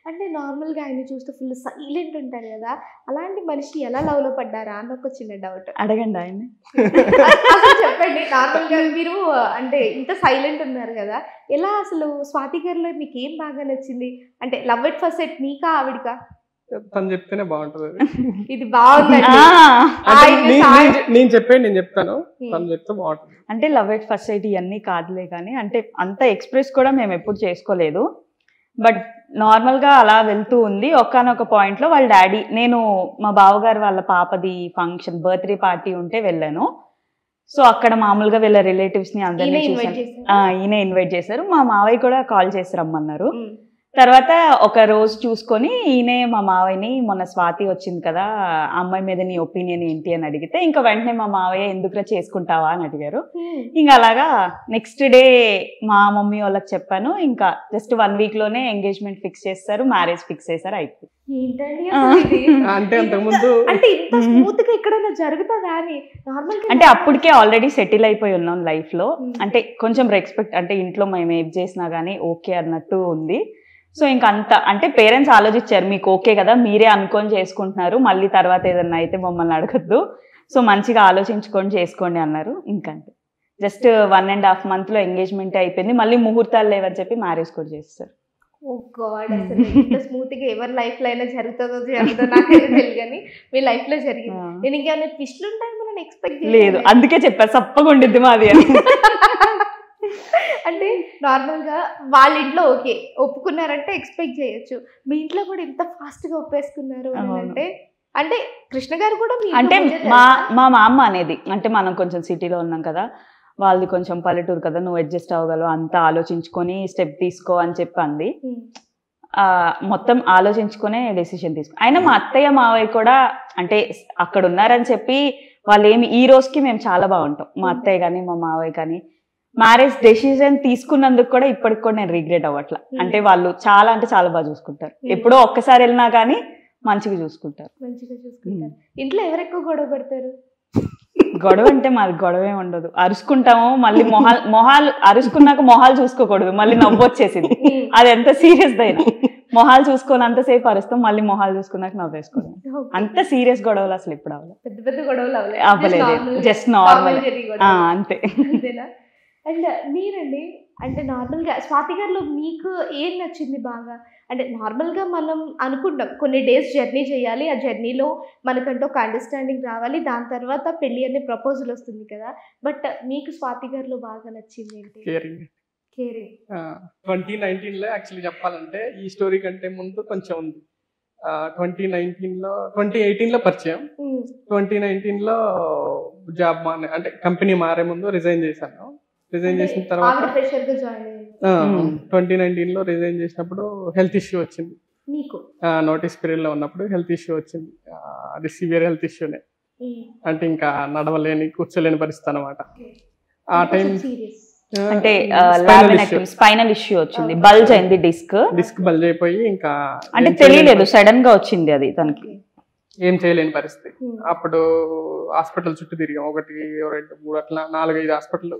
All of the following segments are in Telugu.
అంటే నార్మల్‌గా ఆయన్ని చూస్తే ఫుల్ సైలెంట్ ఉంటారు గదా! అలాంటి మనిషి ఎలా లవ్‌లో పడ్డారా అని ఒక చిన్న డౌట్. అడగండి ఆయన్ని. అసలు చెప్పండి నార్మల్‌గా మీరు అంటే ఇంత సైలెంట్ ఉన్నారు గదా! ఎలా అసలు స్వాతి గారిలో మీకేం బాగా నచ్చింది? అంటే లవ్ ఎట్ ఫస్ట్ సైట్ మీకా? ఆవిడకా? తను చెప్తేనే బాగుంటది. ఇది బావుందండి. నేను చెప్పేది నేను చెప్తాను, తను చెప్తే బాగుంటుంది. అంటే లవ్ ఎట్ ఫస్ట్ సైట్ ఇవన్నీ కాదులే కానీ, అంటే అంత ఎక్స్ప్రెస్ కూడా మేము ఎప్పుడు చేసుకోలేదు. బట్ నార్మల్గా అలా వెళ్తూ ఉంది. ఒకానొక పాయింట్లో వాళ్ళ డాడీ, నేను మా బావగారు వాళ్ళ పాపది ఫంక్షన్ బర్త్డే పార్టీ ఉంటే వెళ్ళాను. సో అక్కడ మామూలుగా వీళ్ళ రిలేటివ్స్ని అందరినీ చూసాను. ఈయన ఇన్వైట్ చేశారు. మా మావయ్య కూడా కాల్ చేసి రమ్మన్నారు. తర్వాత ఒక రోజు చూసుకొని ఈయనే మా మావయ్యని, మొన్న స్వాతి వచ్చింది కదా, ఆ అమ్మాయి మీద నీ ఒపీనియన్ ఏంటి అని అడిగితే ఇంకా వెంటనే మా మావయ్య ఎందుకురా చేసుకుంటావా అని అడిగారు. ఇంకా అలాగా నెక్స్ట్ డే మా మమ్మీ వాళ్ళకి చెప్పాను. ఇంకా జస్ట్ 1 week లోనే ఎంగేజ్మెంట్ ఫిక్స్ చేస్తారు, మ్యారేజ్ ఫిక్స్ చేశారు, అయిపోయింది. అంటే అంతకుముందు అంటే ఇంత స్మూత్ గా ఎక్కడైనా జరుగుతుందా అని నార్మల్ అంటే అప్పటికే ఆల్రెడీ సెటిల్ అయిపోయి ఉన్నాం లైఫ్ లో. అంటే కొంచెం రెస్పెక్ట్, అంటే ఇంట్లో మేము ఏం చేసినా గానీ ఓకే అన్నట్టు ఉంది. సో ఇంక అంత అంటే పేరెంట్స్ ఆలోచించారు, మీకు ఓకే కదా, మీరే అనుకొని చేసుకుంటున్నారు, మళ్ళీ తర్వాత ఏదన్నా అయితే మమ్మల్ని అడగద్దు, సో మంచిగా ఆలోచించుకొని చేసుకోండి అన్నారు. ఇంకంతే జస్ట్ 1.5 month లో ఎంగేజ్మెంట్ అయిపోయింది. మళ్ళీ ముహూర్తాలు లేవని చెప్పి మ్యారేజ్ కూడా చేస్తారు. ఓ గాడ్, అసలు ఇంత స్మూత్ గా ఎవరి లైఫ్ లో అయినా జరుగుతుందో నాకైతే తెలియదు కానీ మీ లైఫ్ లో జరిగింది. నేను ఇంకేమైనా ట్విస్ట్లు ఉంటాయని మనం ఎక్స్పెక్ట్ లేదు, అందుకే చెప్పారు సప్పగా ఉండిద్ది మాది అని. అంటే నార్మల్గా వాళ్ళ ఇంట్లో ఓకే ఒప్పుకున్నారంటే ఎక్స్పెక్ట్ చేయొచ్చు. మీ ఇంట్లో కూడా ఇంత ఫాస్ట్ గా ఒప్పేసుకున్నారు అంటే అంటే కృష్ణ గారు కూడా అంటే మా మామ అనేది, అంటే మనం కొంచెం సిటీలో ఉన్నాం కదా, వాళ్ళది కొంచెం పల్లెటూరు కదా, నువ్వు అడ్జస్ట్ అవ్వగలవు, అంతా ఆలోచించుకొని స్టెప్ తీసుకో అని చెప్పి అంది. మొత్తం ఆలోచించుకునే డెసిషన్ తీసుకో. అయినా మా అత్తయ్య మావయ్య కూడా అంటే అక్కడ ఉన్నారని చెప్పి వాళ్ళు ఏమి, ఈ రోజుకి మేము చాలా బాగుంటాం, మా అత్తయ్య కానీ మా మావయ్య కానీ. మ్యారేజ్ డెసిషన్ తీసుకున్నందుకు కూడా ఇప్పటికి కూడా నేను రిగ్రెట్ అవ్వట్లా. అంటే వాళ్ళు చాలా అంటే చాలా బాగా చూసుకుంటారు. ఎప్పుడో ఒక్కసారి వెళ్ళినా కానీ మంచిగా చూసుకుంటారు. ఇంట్లో ఎవరు ఎక్కువ గొడవ పడతారు? గొడవ అంటే మాది గొడవే ఉండదు, అరుచుకుంటాము. మళ్ళీ మొహాలు అరుచుకున్నాక మొహాలు చూసుకోకూడదు, మళ్ళీ నవ్వు వచ్చేసింది. అది ఎంత సీరియస్ అయినా మొహాలు చూసుకొని అంతసేపు అరుస్తాం, మళ్ళీ మొహాలు చూసుకున్నాక నవ్వేసుకోవడం. అంత సీరియస్ గొడవలు అసలు ఎప్పుడు అవ్వలేదు. పెద్ద పెద్ద గొడవలు అవ్వలేదు, జస్ట్ నార్మల్ అంతే. అండ్ మీరండి అంటే నార్మల్గా స్వాతి గారిలో మీకు ఏం నచ్చింది బాగా? అంటే నార్మల్గా మనం అనుకుంటాం కొన్ని డేస్ జర్నీ చేయాలి, ఆ జర్నీలో మనకంటూ ఒక అండర్స్టాండింగ్ రావాలి, దాని తర్వాత పెళ్ళి అనే ప్రపోజల్ వస్తుంది కదా. బట్ మీకు స్వాతి గారిలో బాగా నచ్చింది ఏంటి? కేరింగ్. 2019లో యాక్చువల్లీ చెప్పాలంటే ఈ స్టోరీ కంటే ముందు కొంచెం ఉంది. 2018లో పరిచయం. 2019లో జాబ్ అంటే కంపెనీ మారే ముందు రిజైన్ చేశాను. రిజైన్ చేసిన తర్వాత 2019లో రిజైన్ చేసినప్పుడు హెల్త్ ఇష్యూ వచ్చింది. నోటీస్ పీరియడ్ లో ఉన్నప్పుడు హెల్త్ ఇష్యూ వచ్చింది. అది సివియర్ హెల్త్ ఇష్యూనే, అంటే ఇంకా నడవలేని కూర్చోలేని పరిస్థితి అనమాట. ఆ టైం అంటే స్పైనల్ ఇష్యూ వచ్చింది, బల్జ్ అయింది, డిస్క్ బల్జ్ అయిపోయి ఇంకా అంటే తెలియలేదు, సడన్ గా వచ్చింది అది, తనకి ఏం చేయలేని పరిస్థితి. అప్పుడు హాస్పిటల్ చుట్టూ తిరిగాం, 1, 2, 3 అట్లా 4-5 హాస్పిటల్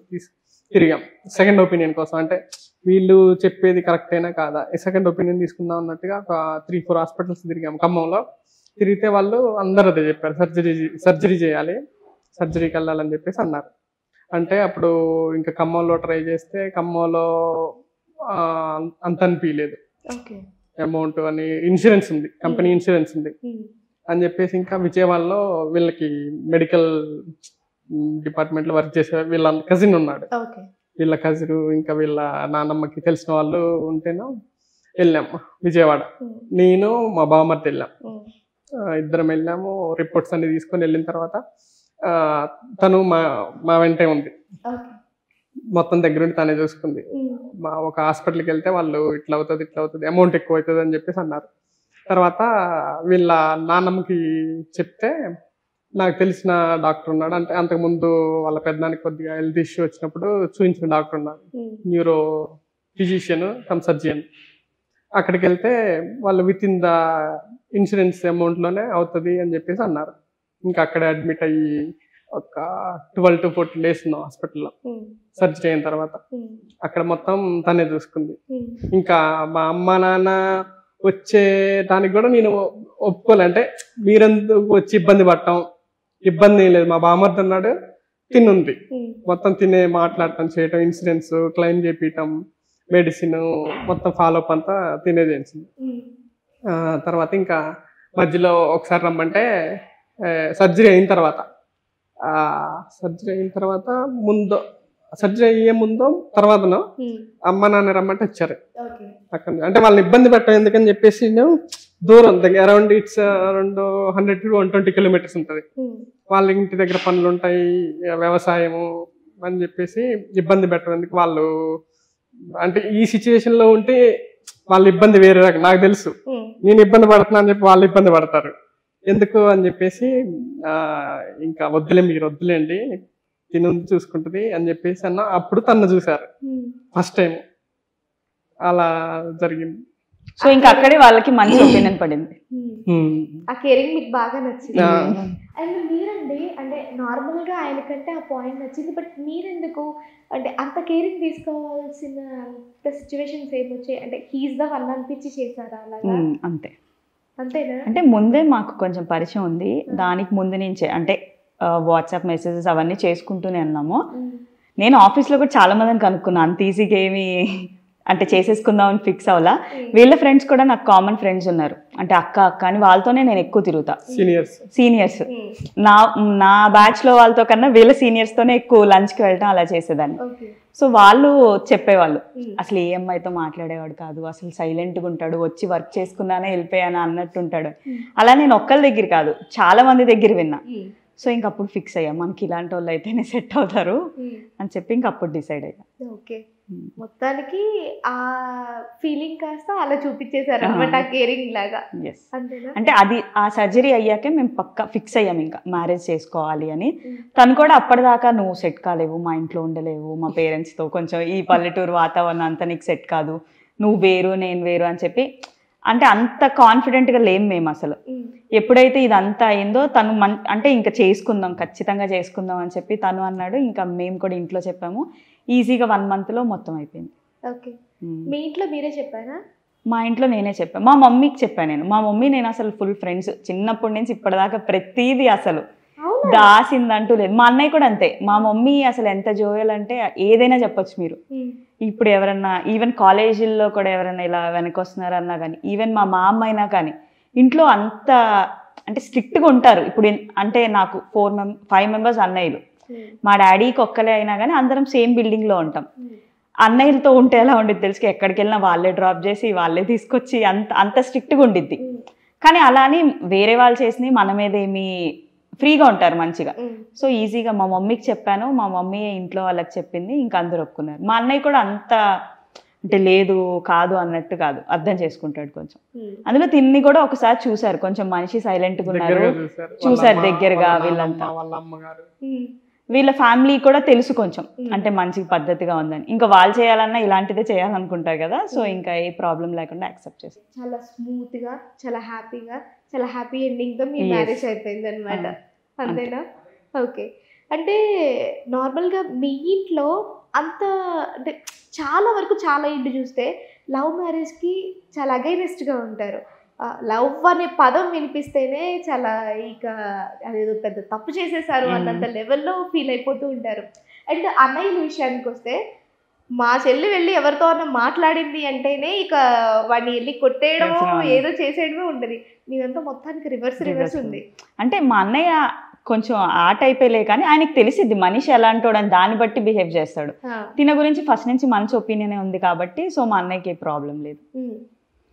తిరిగాం సెకండ్ ఒపీనియన్ కోసం. అంటే వీళ్ళు చెప్పేది కరెక్ట్ అయినా కాదా, సెకండ్ ఒపీనియన్ తీసుకుందాం అన్నట్టుగా ఒక 3-4 హాస్పిటల్స్ తిరిగాం ఖమ్మంలో. తిరిగితే వాళ్ళు అందరూ అదే చెప్పారు, సర్జరీ చేయాలి, సర్జరీకి వెళ్ళాలని చెప్పేసి అన్నారు. అంటే అప్పుడు ఇంకా ఖమ్మంలో ట్రై చేస్తే ఖమ్మంలో అంత అనిపించలేదు, అమౌంట్ అని ఇన్సూరెన్స్ ఉంది, కంపెనీ ఇన్సూరెన్స్ ఉంది అని చెప్పేసి ఇంకా విజయవాడలో వీళ్ళకి మెడికల్ డిపార్ట్మెంట్లో వర్క్ చేసే వీళ్ళ కజిన్ ఉన్నాడు. వీళ్ళ కజిన్ ఇంకా వీళ్ళ నాన్నమ్మకి తెలిసిన వాళ్ళు ఉంటేనో వెళ్ళాం విజయవాడ. నేను మా బావమర్తి వెళ్ళాం, ఇద్దరం వెళ్ళాము. రిపోర్ట్స్ అన్ని తీసుకొని వెళ్ళిన తర్వాత తను మా వెంటే ఉంది, మొత్తం దగ్గరుండి తనే చూసుకుంది. ఒక హాస్పిటల్కి వెళ్తే వాళ్ళు ఇట్లా అవుతుంది అమౌంట్ ఎక్కువ అవుతుంది అని చెప్పేసి అన్నారు. తర్వాత వీళ్ళ నాన్నమ్మకి చెప్తే నాకు తెలిసిన డాక్టర్ ఉన్నాడు, అంటే అంతకుముందు వాళ్ళ పెద్దనానికి కొద్దిగా హెల్త్ ఇష్యూ వచ్చినప్పుడు చూపించిన డాక్టర్ ఉన్నాడు, న్యూరో ఫిజిషియన్ కమ్ సర్జన్. అక్కడికి వెళ్తే వాళ్ళు విత్ ఇన్ ద ఇన్సూరెన్స్ అమౌంట్లోనే అవుతుంది అని చెప్పేసి అన్నారు. ఇంకా అక్కడ అడ్మిట్ అయ్యి ఒక 12 to 14 days ఉన్నాం హాస్పిటల్లో సర్జరీ అయిన తర్వాత. అక్కడ మొత్తం తనే చూసుకుంది. ఇంకా మా అమ్మ నాన్న వచ్చే దానికి కూడా నేను ఒప్పుకోలే. అంటే మీరెందుకు వచ్చి ఇబ్బంది పడటం, ఇబ్బంది ఏం లేదు. మా బామర్ది అన్నాడు తినుంది, మొత్తం తినే మాట్లాడటం చేయటం, ఇన్సూరెన్స్ క్లెయిమ్ చేపించటం, మెడిసిన్ మొత్తం ఫాలో అప్ అంతా తినే చేసింది. తర్వాత ఇంకా మధ్యలో ఒకసారి రమ్మంటే సర్జరీ అయిన తర్వాత సర్జరీ అయ్యే ముందో తర్వాతనో అమ్మ నాన్న రమ్మంటే వచ్చారు అక్కడ. అంటే వాళ్ళని ఇబ్బంది పెట్టడం ఎందుకని చెప్పేసి నేను దూరం దగ్గర around it's around 100 to 120 kilometers ఉంటుంది. వాళ్ళ ఇంటి దగ్గర పనులు ఉంటాయి, వ్యవసాయము అని చెప్పేసి ఇబ్బంది పెట్టడం ఎందుకు. వాళ్ళు అంటే ఈ సిచ్యువేషన్ లో ఉంటే వాళ్ళ ఇబ్బంది వేరే రకం. నాకు తెలుసు నేను ఇబ్బంది పడుతున్నా అని చెప్పి వాళ్ళు ఇబ్బంది పడతారు ఎందుకు అని చెప్పేసి ఇంకా మీరు వద్దులేండి తిను చూసుకుంటుంది అని చెప్పేసి అన్న. అప్పుడు తను చూసారు ఫస్ట్ టైం, అలా జరిగింది. సో ఇంకా అక్కడే వాళ్ళకి మంచి ఒపీనియన్ పడింది. ఆ కేరింగ్ మీకు బాగా నచ్చింది. అండ్ మీరండి అంటే నార్మల్ గా ఆయనకంటే ఆ పాయింట్ నచ్చింది, బట్ మీరెందుకు అంటే అంత కేరింగ్ తీసుకోవాల్సిన సిచ్యువేషన్స్ ఏమొచ్చాయి? అంటే హీస్ ద వన్ అనిపించి చేశారా అలాగా? అంతేనా? అంటే ముందే మాకు కొంచెం పరిచయం ఉంది, దానికి ముందు నుంచే అంటే వాట్సాప్ మెసేజెస్ అవన్నీ చేసుకుంటూనే ఉన్నాము. నేను ఆఫీస్లో కూడా చాలా మందిని కనుక్కున్నాను, అంత ఈజీగా ఏమి అంటే చేసేసుకుందామని ఫిక్స్ అవ్వలా. వీళ్ళ ఫ్రెండ్స్ కూడా నాకు కామన్ ఫ్రెండ్స్ ఉన్నారు, అంటే అక్క అని వాళ్ళతోనే నేను ఎక్కువ తిరుగుతా. సీనియర్స్ నా బ్యాచ్ లో వాళ్ళతో కన్నా వీళ్ళ సీనియర్స్ తోనే ఎక్కువ లంచ్కి వెళ్ళడం అలా చేసేదాన్ని. సో వాళ్ళు చెప్పేవాళ్ళు అసలు ఏ అమ్మాయితో మాట్లాడేవాడు కాదు, అసలు సైలెంట్గా ఉంటాడు, వచ్చి వర్క్ చేసుకున్నానే వెళ్ళిపోయాను అన్నట్టుంటాడు. అలా నేను ఒక్కరి దగ్గర కాదు చాలా మంది దగ్గర విన్నా. సో ఇంక అప్పుడు ఫిక్స్ అయ్యా మనకి ఇలాంటి వాళ్ళు అయితేనే సెట్ అవుతారు అని చెప్పి ఇంక అప్పుడు డిసైడ్ అయ్యా. ఓకే, మొత్తానికి ఆ ఫీలింగ్ కాస్త అలా చూపించేశారు అనమాట, ఆ కేరింగ్ లాగా. అంటే అది ఆ సర్జరీ అయ్యాకే మేము పక్కా ఫిక్స్ అయ్యాం ఇంకా మ్యారేజ్ చేసుకోవాలి అని. తను కూడా అప్పటిదాకా నువ్వు సెట్ కాలేవు, మా ఇంట్లో ఉండలేవు, మా పేరెంట్స్తో కొంచెం ఈ పల్లెటూరు వాతావరణం అంతా నీకు సెట్ కాదు, నువ్వు వేరు నేను వేరు అని చెప్పి అంటే అంత కాన్ఫిడెంట్గా లేం మేము అసలు. ఎప్పుడైతే ఇదంతా అయిందో తను అంటే ఇంకా చేసుకుందాం, ఖచ్చితంగా చేసుకుందాం అని చెప్పి తను అన్నాడు. ఇంకా మేము కూడా ఇంట్లో చెప్పాము. ఈజీగా 1 month లో మొత్తం అయిపోయింది. ఓకే, మీ ఇంట్లో మీరే చెప్పారా? మా ఇంట్లో నేనే చెప్పాను, మా మమ్మీకి చెప్పాను నేను. మా మమ్మీ నేను అసలు ఫుల్ ఫ్రెండ్స్ చిన్నప్పటి నుంచి ఇప్పటిదాకా, ప్రతిదీ అసలు దాసిందంటూ లేదు. మా అన్నయ్య కూడా అంతే. మా మమ్మీ అసలు ఎంత జోయల్ అంటే ఏదైనా చెప్పొచ్చు మీరు. ఇప్పుడు ఎవరన్నా ఈవెన్ కాలేజీల్లో కూడా ఎవరైనా ఇలా వెనకొస్తున్నారన్నా కానీ, ఈవెన్ మా అమ్మ అయినా కానీ ఇంట్లో అంత అంటే స్ట్రిక్ట్గా ఉంటారు. ఇప్పుడు అంటే నాకు 5 members అన్నయ్యలు, మా డాడీకి ఒక్కలే అయినా కానీ అందరం సేమ్ బిల్డింగ్లో ఉంటాం. అన్నయ్యలతో ఉంటే ఎలా ఉండిద్ది తెలుసు, ఎక్కడికి వెళ్ళినా వాళ్ళే డ్రాప్ చేసి వాళ్ళే తీసుకొచ్చి అంత స్ట్రిక్ట్గా ఉండిద్ది. కానీ అలా అని వేరే వాళ్ళు చేసినవి మన మీద ఏమి ఫ్రీగా ఉంటారు మంచిగా. సో ఈజీగా మా మమ్మీకి చెప్పాను, మా మమ్మీ ఇంట్లో వాళ్ళకి చెప్పింది, ఇంకా అందరు ఒప్పుకున్నారు. మా అన్నయ్య కూడా అంత అంటే లేదు కాదు అన్నట్టు కాదు, అర్థం చేసుకుంటాడు కొంచెం. అందులో తిన్ని కూడా ఒకసారి చూసారు, కొంచెం మనిషి సైలెంట్గా ఉన్నారు, చూసారు దగ్గరగా. వీళ్ళంతా వీళ్ళ ఫ్యామిలీ కూడా తెలుసు కొంచెం అంటే మంచి పద్ధతిగా ఉందని. ఇంకా వాళ్ళు చేయాలన్నా ఇలాంటిదే చేయాలనుకుంటారు కదా. సో ఇంకా ఏ ప్రాబ్లం లేకుండా యాక్సెప్ట్ చేస్తారు. చాలా స్మూత్ గా, చాలా హ్యాపీగా, చాలా హ్యాపీ ఎండింగ్ తో మీ మ్యారేజ్ అయిపోయింది అనమాట. అంతేనా? ఓకే, అంటే నార్మల్గా మీ ఇంట్లో అంత అంటే చాలా వరకు చాలా ఇంటి చూస్తే లవ్ మ్యారేజ్కి చాలా అగైనెస్ట్గా ఉంటారు. లవ్ అనే పదం వినిపిస్తేనే చాలా ఇక అదేదో పెద్ద తప్పు చేసేసారు అన్నంత లెవెల్లో ఫీల్ అయిపోతూ ఉంటారు. అండ్ అన్నయ్యల విషయానికి వస్తే మా చెల్లి వెళ్ళి ఎవరితో అన్న మాట్లాడింది అంటేనే ఇక వాడిని వెళ్ళి కొట్టేయడమో ఏదో చేసేయడమే ఉంటుంది. మీదంతా మొత్తానికి రివర్స్ ఉంది. అంటే మా అన్నయ్య కొంచెం ఆ టైపేలే కానీ ఆయనకి తెలిసిద్ది మనిషి ఎలాంటోడని, దాన్ని బట్టి బిహేవ్ చేస్తాడు. తిన గురించి ఫస్ట్ నుంచి మంచి ఒపీనియన్ ఉంది కాబట్టి సో మా అన్నయ్యకి ఏ ప్రాబ్లం లేదు.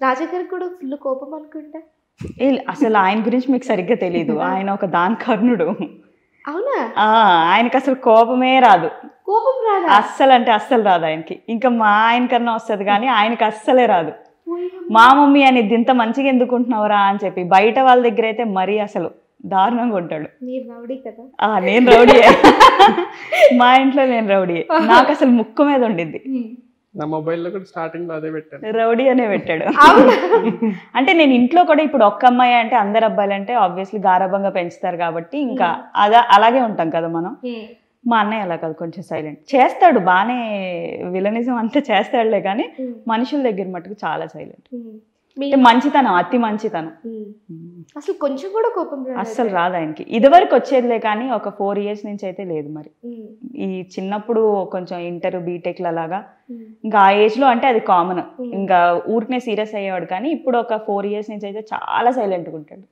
రాజగారు కూడా ఫుల్ కోపం అనుకుంటా. అసలు ఆయన గురించి మీకు సరిగ్గా తెలీదు, ఆయన ఒక దానకర్ణుడు. అవునా? ఆయనకి అసలు కోపమే రాదు. కోపం రాదు అస్సలు, అంటే అస్సలు రాదు ఆయనకి. ఇంకా మా ఆయన కన్నా వస్తుంది కానీ ఆయనకి అస్సలే రాదు. మా మమ్మీ అని ఇంత మంచిగా ఎందుకుంటున్నావురా అని చెప్పి, బయట వాళ్ళ దగ్గర అయితే మరీ అసలు దారుణంగా ఉంటాడు. నేను రౌడీయే, మా ఇంట్లో నేను రౌడీయే. నాకు అసలు ముక్కు మీద ఉండిద్ది, నా మొబైల్లో కూడా స్టార్టింగ్ లో అదే పెట్టాను, రౌడీ అనే పెట్టాడు. అంటే నేను ఇంట్లో కూడా ఇప్పుడు ఒక్క అమ్మాయి అంటే అందరు అబ్బాయిలు అంటే ఆబ్వియస్లీ గారాబంగా పెంచుతారు కాబట్టి ఇంకా అలాగే ఉంటాం కదా మనం. మా అన్నయ్య అలా కాదు, కొంచెం సైలెంట్. చేస్తాడు బాగానే, విలనిజం అంతా చేస్తాడులే కానీ మనుషుల దగ్గర మటుకు చాలా సైలెంట్. అంటే మంచితనం, అతి మంచితనం. అసలు కొంచెం కూడా కోపం అస్సలు రాదు ఆయనకి. ఇదివరకు వచ్చేదిలే కానీ ఒక 4 years నుంచి అయితే లేదు. మరి ఈ చిన్నప్పుడు కొంచెం ఇంటర్ బీటెక్ అలాగా ఇంకా ఆ ఏజ్ లో అంటే అది కామన్, ఇంకా ఊరికనే సీరియస్ అయ్యేవాడు. కానీ ఇప్పుడు ఒక 4 years నుంచి అయితే చాలా సైలెంట్గా ఉంటాడు.